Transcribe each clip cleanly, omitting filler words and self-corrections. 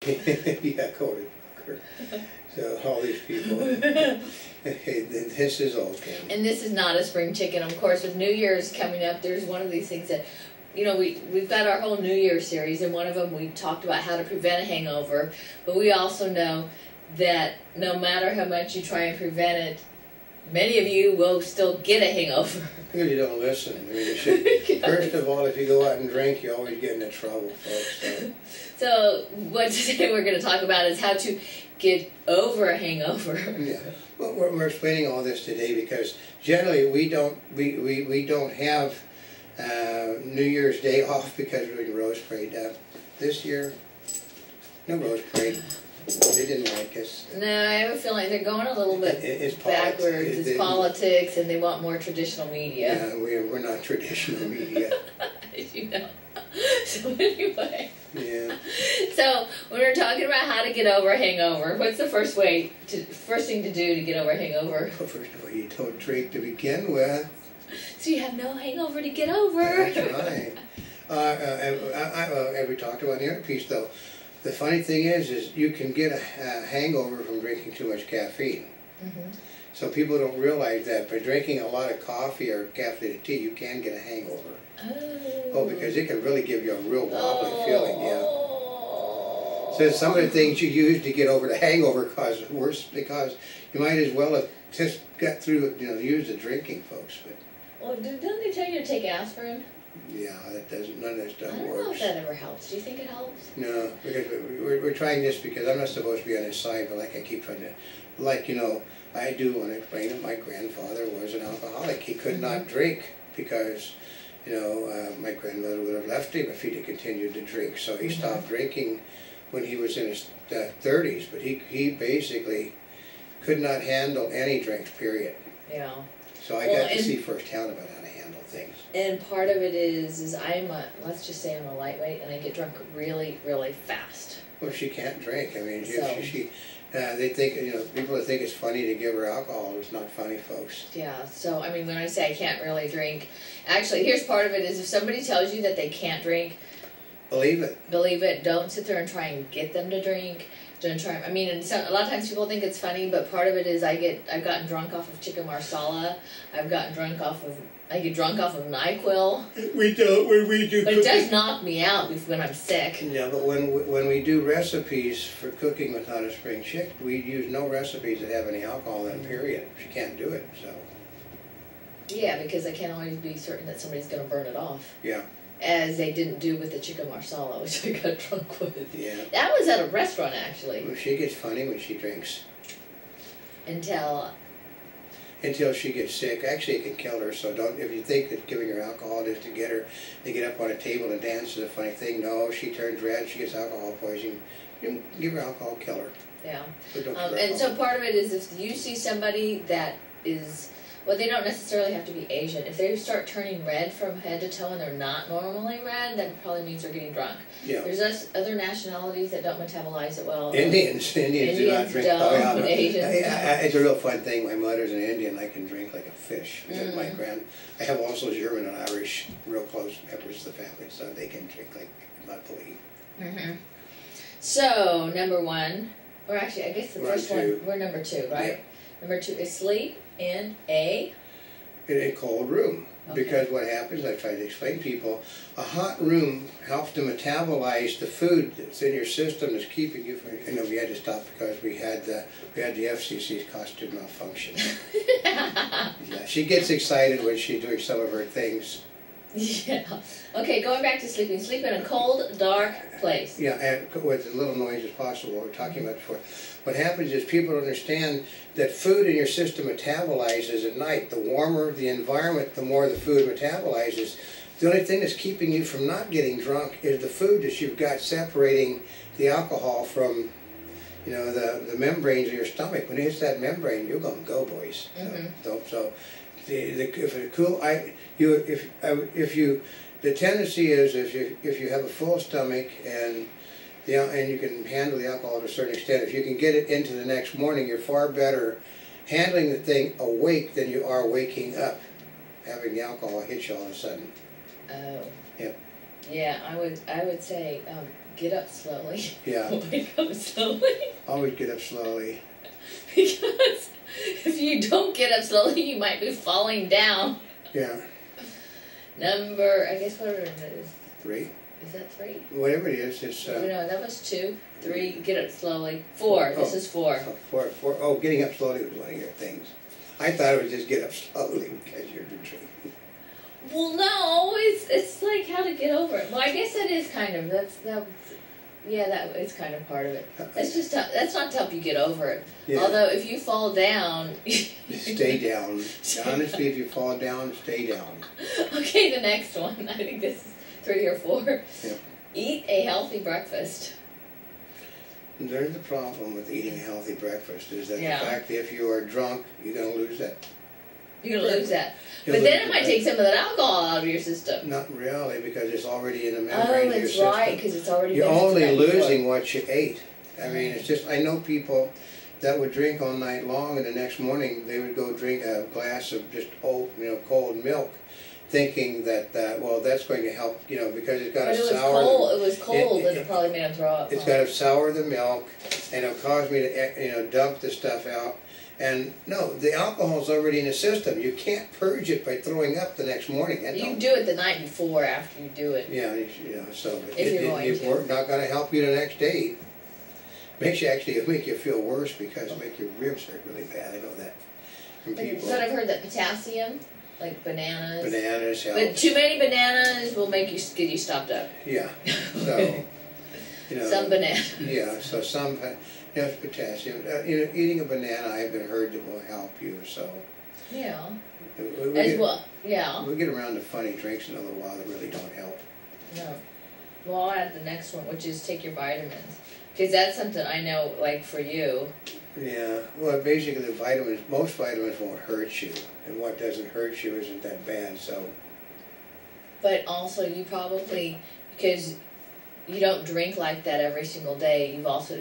Yeah, Cody Parker. So all these people. This is okay. And this is not a spring chicken. Of course, with New Year's coming up, there's one of these things that, you know, we've got our whole New Year's series, and one of them we talked about how to prevent a hangover, but we also know that no matter how much you try and prevent it, many of you will still get a hangover. Because you don't listen. I mean, you should, first of all, if you go out and drink, you always get into trouble, folks. So what today we're going to talk about is how to get over a hangover. Yeah. Well, we're explaining all this today because generally we don't have New Year's Day off because we're doing Rose Parade. This year, no Rose Parade. They didn't like us. No, I have a feeling they're going a little bit backwards. It's politics, and they want more traditional media. Yeah, we're not traditional media. As you know. So anyway. Yeah. So when we're talking about how to get over a hangover, what's the first thing to do to get over a hangover? Well, first of all, you don't drink to begin with. So you have no hangover to get over. That's right. As we talked about in the other piece, though, the funny thing is you can get a hangover from drinking too much caffeine. Mm-hmm. So people don't realize that by drinking a lot of coffee or caffeinated tea, you can get a hangover. Oh, because it can really give you a real wobbly feeling, yeah. So some of the things you use to get over the hangover cause it worse, because you might as well have just got through, use the drinking, folks. But well, don't they tell you to take aspirin? yeah, that doesn't. None of that stuff works. I don't know if that ever helps. Do you think it helps? No, because we're trying this because I'm not supposed to be on his side, but like I keep trying to, I do want to explain that my grandfather was an alcoholic. He could not drink because, my grandmother would have left him if he'd have continued to drink. So he stopped drinking when he was in his 30s, but he basically could not handle any drinks, period. Yeah. So I got to see firsthand about how to handle things. And part of it is let's just say I'm a lightweight and I get drunk really, really fast. Well, she can't drink. I mean, they think, people that think it's funny to give her alcohol, it's not funny, folks. Yeah, so, I mean, when I say I can't really drink, actually, here's part of it is if somebody tells you that they can't drink, believe it. Believe it. Don't sit there and try and get them to drink. Don't try. I mean, a lot of times people think it's funny, but part of it is I've gotten drunk off of chicken marsala. I get drunk off of NyQuil. We don't when we do. But it does knock me out when I'm sick. Yeah, but when we do recipes for cooking without a spring chicken, we use no recipes that have any alcohol in them. Period. She can't do it. So. Yeah, because I can't always be certain that somebody's going to burn it off. Yeah. As they didn't do with the chicken marsala, which I got drunk with. Yeah. That was at a restaurant, actually. Well, she gets funny when she drinks. Until she gets sick. Actually, it can kill her, so don't, if you think that giving her alcohol is to get her to get up on a table and dance is a funny thing, no, she turns red, she gets alcohol poisoning. You give her alcohol, kill her. Yeah. And so part of it is if you see somebody that is, well, they don't necessarily have to be Asian. If they start turning red from head to toe and they're not normally red, that probably means they're getting drunk. Yeah. There's other nationalities that don't metabolize it well. Indians do not drink. Don't. Asians don't. It's a real fun thing. My mother's an Indian. I can drink like a fish. I have also German and Irish, real close members of the family, so they can drink like you not believe. Mm-hmm. So number one, or actually, I guess the first one, we're number two, right? Yeah. Number two is sleep in a cold room. Okay. Because what happens, I try to explain to people, a hot room helps to metabolize the food that's in your system that's keeping you from, we had to stop because we had the FCC's costume malfunction. Yeah, she gets excited when she's doing some of her things. Yeah. Okay, going back to sleeping. Sleep in a cold, dark place. Yeah, and with as little noise as possible, what we were talking about before. What happens is people don't understand that food in your system metabolizes at night. The warmer the environment, the more the food metabolizes. The only thing that's keeping you from not getting drunk is the food that you've got separating the alcohol from, the membranes of your stomach. When it hits that membrane, you're going to go, boys. The tendency is if you have a full stomach and you can handle the alcohol to a certain extent, if you can get it into the next morning, you're far better handling the thing awake than you are waking up, having the alcohol hit you all of a sudden. Oh. Yep. Yeah, I would say get up slowly. Yeah. Wake up slowly. Always get up slowly. Because if you don't get up slowly, you might be falling down. Yeah. Number, I guess what it is? 3. Is that 3? Whatever it is, it's... No, that was 2. 3, get up slowly. 4, this is 4. Oh, 4. Oh, getting up slowly was one of your things. I thought it was just get up slowly because you're drinking. Well, no, it's like how to get over it. Well, I guess that is kind of, that is kind of part of it. That's just, that's not to help you get over it. Yeah. Although if you fall down... Stay down. Honestly, if you fall down, stay down. Okay, the next one. I think this is 3 or 4. Yeah. Eat a healthy breakfast. There's the problem with eating a healthy breakfast is that Yeah. the fact that if you are drunk, you're going to lose that. You're going to lose that. You'll But lose then it might that. take some of that alcohol out of your system. Not really, because it's already in the Oh, membrane of your that's system. right, because it's already You're been only that before. losing what you ate. I mean, it's just, I know people that would drink all night long and the next morning they would go drink a glass of just old, cold milk, thinking that, well, that's going to help, because it's got But to it was sour. cold. It was cold, and it- it probably made him throw up. It's got to sour the milk, and it'll cause me to, dump the stuff out. And no, the alcohol's already in the system. You can't purge it by throwing up the next morning. That You don't- do it the night before after you do it. Yeah, so If you're going it's to. not going to help you the next day. It'll make you feel worse because it'll make your ribs hurt really bad. I know that from people. But I've heard that potassium, like bananas. Bananas help. But too many bananas will make you get you stopped up. Yeah, so, Some banana. Yeah, so some, potassium. Eating a banana, I've been heard that will help you, so. Yeah. We As get, well. Yeah. we'll get around to funny drinks in a little while that really don't help. No. Well, I'll add the next one, which is take your vitamins. Because that's something I know, like for you. Yeah, well, basically most vitamins won't hurt you, and what doesn't hurt you isn't that bad, so. But also you probably, because you don't drink like that every single day, you've also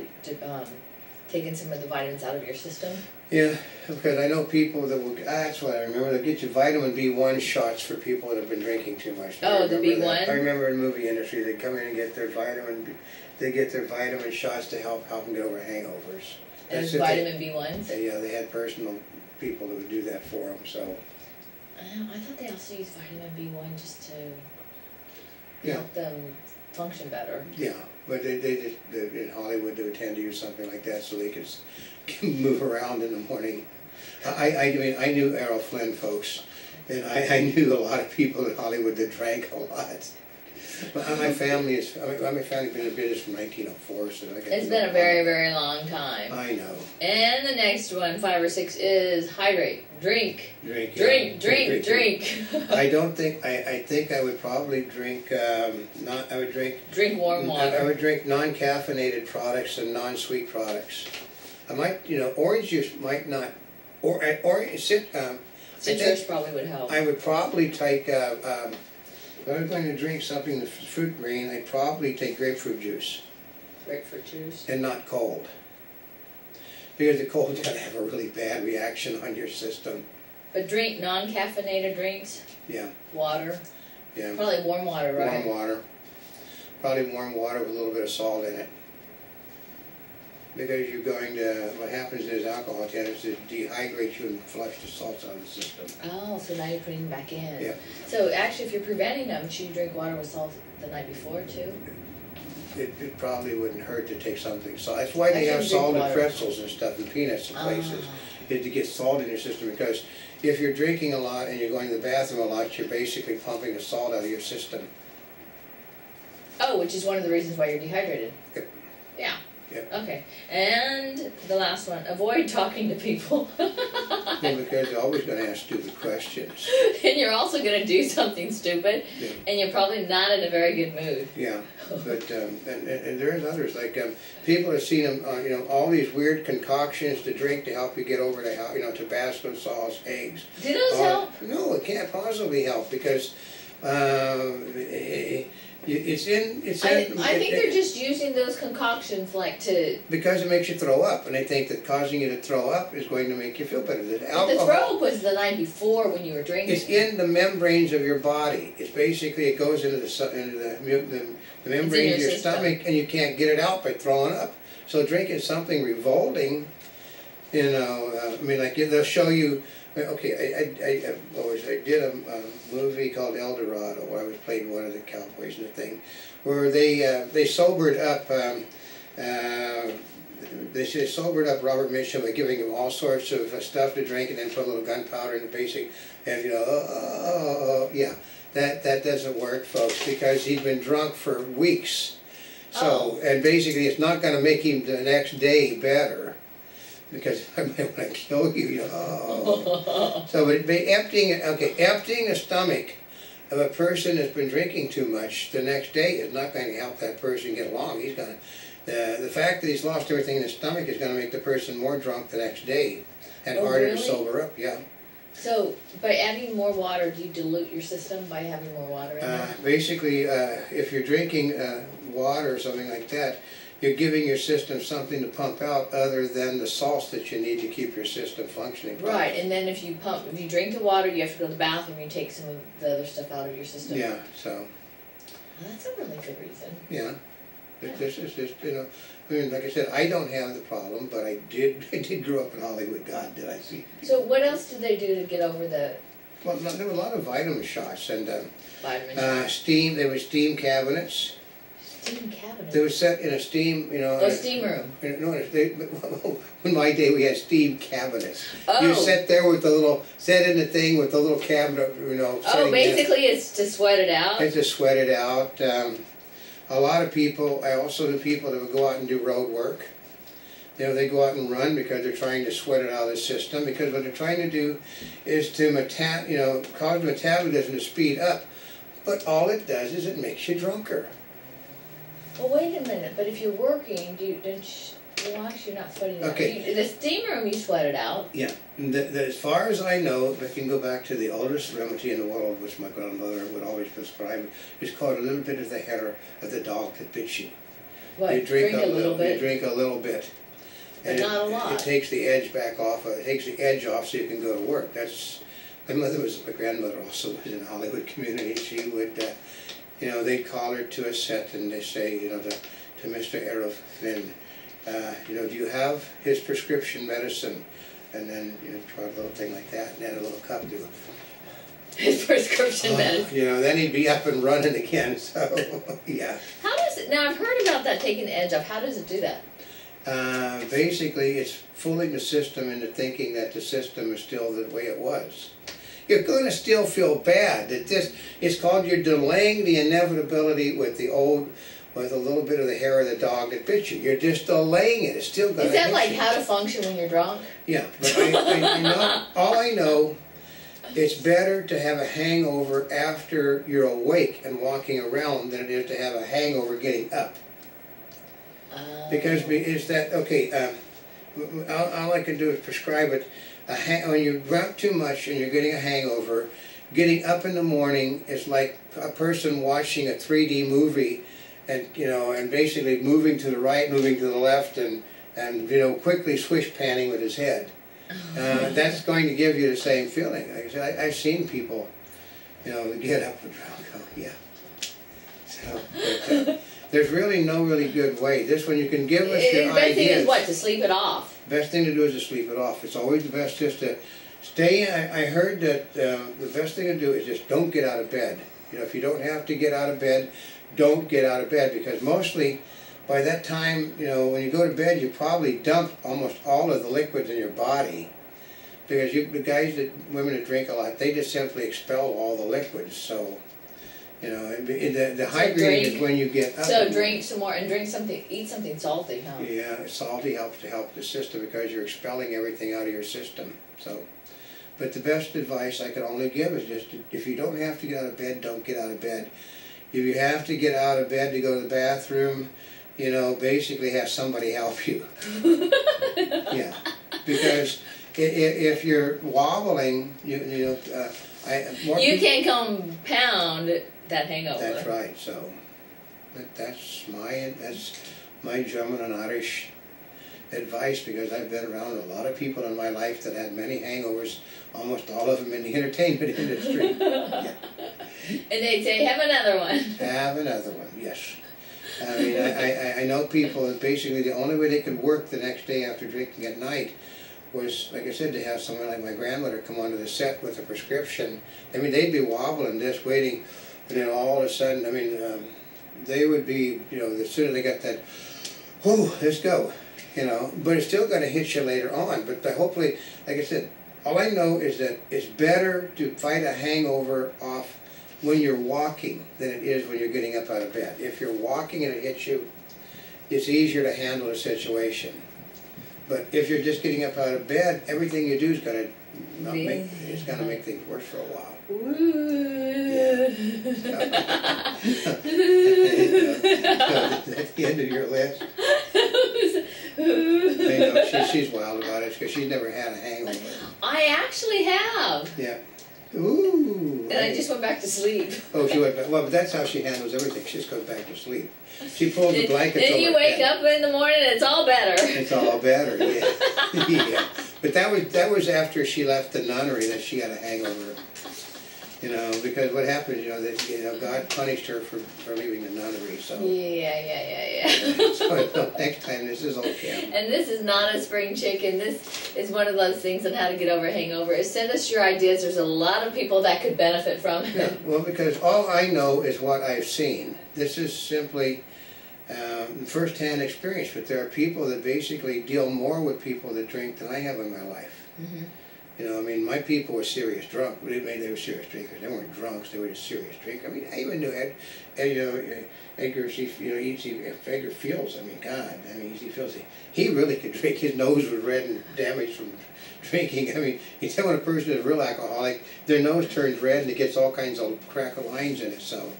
taken some of the vitamins out of your system. Yeah, because I know people that will, that's what I remember, they'll get you vitamin B1 shots for people that have been drinking too much. Oh, the remember B1? that. I remember in the movie industry, they come in and get their vitamin shots to help them get over hangovers. There's That's it, vitamin B1s. Yeah, they had personal people that would do that for them, so. I thought they also use vitamin B1 just to Yeah. help them function better. Yeah, but they in Hollywood they would tend to use something like that so they could move around in the morning. I mean, I knew Errol Flynn folks, and I knew a lot of people in Hollywood that drank a lot. My family's been in business from 1904, so I got It's been a very, very long time. I know. And the next one, 5 or 6, is hydrate. Drink. Drink. I don't think, I think I would probably drink, I would drink... Drink warm water. I would drink non-caffeinated products and non-sweet products. I might, orange juice might not, Citrus probably would help. I would probably take, if I was going to drink something that's fruit green, I'd probably take grapefruit juice. Grapefruit juice. And not cold. Because the cold's going to have a really bad reaction on your system. But drink non-caffeinated drinks. Yeah. Water. Yeah. Probably warm water, right? Warm water. Probably warm water with a little bit of salt in it. Because you're going to, what happens is alcohol tends to dehydrate you and flush the salts out of the system. Oh, so now you're putting them back in. Yeah. So actually, if you're preventing them, should you drink water with salt the night before too? It probably wouldn't hurt to take something. So that's why they I have should drink salted water. pretzels and stuff and peanuts in places. Is to get salt in your system, because if you're drinking a lot and you're going to the bathroom a lot, you're basically pumping the salt out of your system. Oh, which is one of the reasons why you're dehydrated. Yep. Yeah. Yep. Okay. And the last one, avoid talking to people. Well, because they're always going to ask stupid questions. And you're also going to do something stupid, Yeah. and you're probably not in a very good mood. Yeah, but and there's others like people have seen them, all these weird concoctions to drink to help you get over the Tabasco sauce, eggs. Do those help? No, it can't possibly help because It's in. I think they're just using those concoctions like to. Because it makes you throw up, and they think that causing you to throw up is going to make you feel better. The throw up was the night before when you were drinking. It's in the membranes of your body. It's basically, it goes into the membranes of your stomach, and you can't get it out by throwing up. So drinking something revolting, you know, I mean, like they'll show you. Okay, I did a movie called El Dorado where I was playing one of the cowboys in the thing, where they sobered up. They sobered up Robert Mitchum by giving him all sorts of stuff to drink, and then put a little gunpowder in the basic, and you know, yeah, that doesn't work, folks, because he'd been drunk for weeks. So, and basically, it's not going to make him the next day better. Because I might want to kill you. So, but emptying the stomach of a person that's been drinking too much the next day is not going to help that person get along. He's going to, the fact that he's lost everything in his stomach is going to make the person more drunk the next day and harder to sober up. Yeah. So, by adding more water, do you dilute your system by having more water in there? Basically, if you're drinking water or something like that, you're giving your system something to pump out other than the salts that you need to keep your system functioning properly. Right, and then if you drink the water, you have to go to the bathroom, you take some of the other stuff out of your system. Yeah, so. Well, that's a really good reason. Yeah. But this is just, you know, I mean, like I said, I don't have the problem, but I did grow up in Hollywood. God, did I see. So what else did they do to get over the... Well, there were a lot of vitamin shots and vitamin shots. Steam, there were steam cabinets. Steam cabinets? They were set in a steam, you know. Oh, steam room. No, in my day we had steam cabinets. Oh. You sat there with the little, set in the thing with the little cabinet, you know. Oh, basically it's to sweat it out? It's to sweat it out. A lot of people, I also knew people that would go out and do road work. You know, they go out and run because they're trying to sweat it out of the system, because what they're trying to do is to cause metabolism to speed up. But all it does is it makes you drunker. Well, wait a minute, but if you're working, well, actually you're not sweating it out. Okay. The steam room, you sweat it out. Yeah. As far as I know, I can go back to the oldest remedy in the world, which my grandmother would always prescribe. It's called a little bit of the hair of the dog that bit you. What, you drink a little bit? You drink a little bit. But not a lot. It takes the edge back off. It takes the edge off so you can go to work. That's, my grandmother also was in the Hollywood community. She would, you know, they'd call her to a set and they say, you know, to Mr. Errol Flynn, you know, do you have his prescription medicine? And then, you know, try a little thing like that, and then a little cup to his prescription medicine. You know, then he'd be up and running again, so, yeah. How does it, now I've heard about that taking the edge off, how does it do that? Basically, it's fooling the system into thinking that the system is still the way it was. You're going to still feel bad. It's called you're delaying the inevitability with a little bit of the hair of the dog that bit you. You're just delaying it. It's still going to hit you. Is that like how to function when you're drunk? Yeah, but all I know, it's better to have a hangover after you're awake and walking around than it is to have a hangover getting up. Because is that, okay, all I can do is prescribe it. When you drink too much and you're getting a hangover, getting up in the morning is like a person watching a 3D movie and, you know, and basically moving to the right, moving to the left, and you know, quickly swish panning with his head. That's going to give you the same feeling. Like I said, I've seen people, you know, get up and drunk. Oh, yeah. So, but, there's really no really good way. This one you can give us your ideas. The best thing is what? To sleep it off. The best thing to do is to sleep it off. It's always the best just to stay in. I heard that the best thing to do is just don't get out of bed. You know, if you don't have to get out of bed, don't get out of bed, because mostly by that time, you know, when you go to bed, you probably dump almost all of the liquids in your body. Because women that drink a lot, they just simply expel all the liquids. So, you know, and the hydrating is when you get up. So drink some more and eat something salty, huh? Yeah, salty helps to help the system because you're expelling everything out of your system. So, but the best advice I can only give is just if you don't have to get out of bed, don't get out of bed. If you have to get out of bed to go to the bathroom, you know, basically have somebody help you. Yeah, because if you're wobbling, you can compound that hangover. That's right. So, that's my German and Irish advice, because I've been around a lot of people in my life that had many hangovers, almost all of them in the entertainment industry. Yeah. And they'd say, have another one. Have another one, yes. I mean, I know people that basically the only way they could work the next day after drinking at night was, like I said, to have someone like my grandmother come onto the set with a prescription. I mean, they'd be wobbling just waiting, and then all of a sudden, I mean, they would be, you know, as soon as they got that, whew, let's go, you know, but it's still going to hit you later on. But hopefully, like I said, all I know is that it's better to fight a hangover off when you're walking than it is when you're getting up out of bed. If you're walking and it hits you, it's easier to handle a situation. But if you're just getting up out of bed, everything you do is going to make things worse for a while. Yeah. That's the end of your list. I know she's wild about it because she's never had a hangover. I actually have. Yeah. Ooh. And I just went back to sleep. Oh, she went back. Well, but that's how she handles everything. She just goes back to sleep. She pulls the blankets over. Then you wake up in the morning and it's all better. It's all better, yeah. Yeah. But that was after she left the nunnery that she had a hangover. You know, because what happened, you know, that God punished her for leaving the nunnery. So yeah. So next time, this is okay. And this is not a spring chicken. This is one of those things on how to get over a hangover. Send us your ideas. There's a lot of people that could benefit from it. Yeah, well, because all I know is what I've seen. This is simply first-hand experience. But there are people that basically deal more with people that drink than I have in my life. Mm-hmm. You know, I mean, my people were serious drunk. They were serious drinkers. They weren't drunks. They were just serious drinkers. I mean, I even knew Edgar Fields. I mean, God, I mean, Fields. He really could drink. His nose was red and damaged from drinking. I mean, you tell when a person is a real alcoholic, their nose turns red and it gets all kinds of crack of lines in it. So.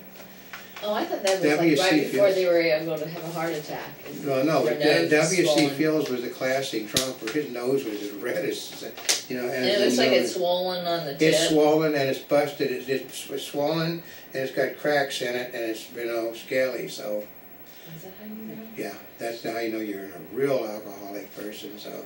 Oh, I thought that was like right before they were able to have a heart attack. No, W.C. Fields was a classic drunk where his nose was as red as, you know. And it looks like it's swollen on the tip. It's swollen and it's busted. It's swollen and it's got cracks in it and it's, you know, scaly. So. Is that how you know? Yeah, that's how you know you're a real alcoholic person. So.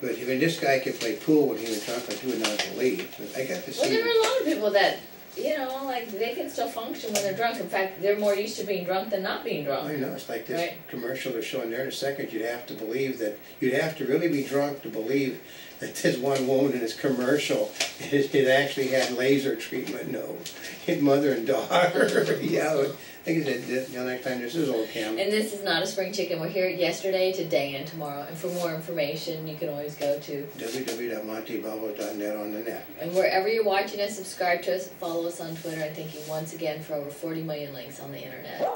But I mean, this guy could play pool when he was drunk. I would not believe. But I got to see. Well, there are a lot of people that, you know, like, they can still function when they're drunk. In fact, they're more used to being drunk than not being drunk. I know, it's like this commercial they're showing there in a second. You'd have to believe that, you'd have to really be drunk to believe that this one woman in this commercial, it actually had laser treatment. No, his mother and daughter. Yeah, I think it's next time this is old Cam. And this is not a spring chicken. We're here yesterday, today, and tomorrow. And for more information, you can always go to www.montebubbles.net on the net. And wherever you're watching us, subscribe to us, follow us on Twitter. And thank you once again for over 40 million links on the internet.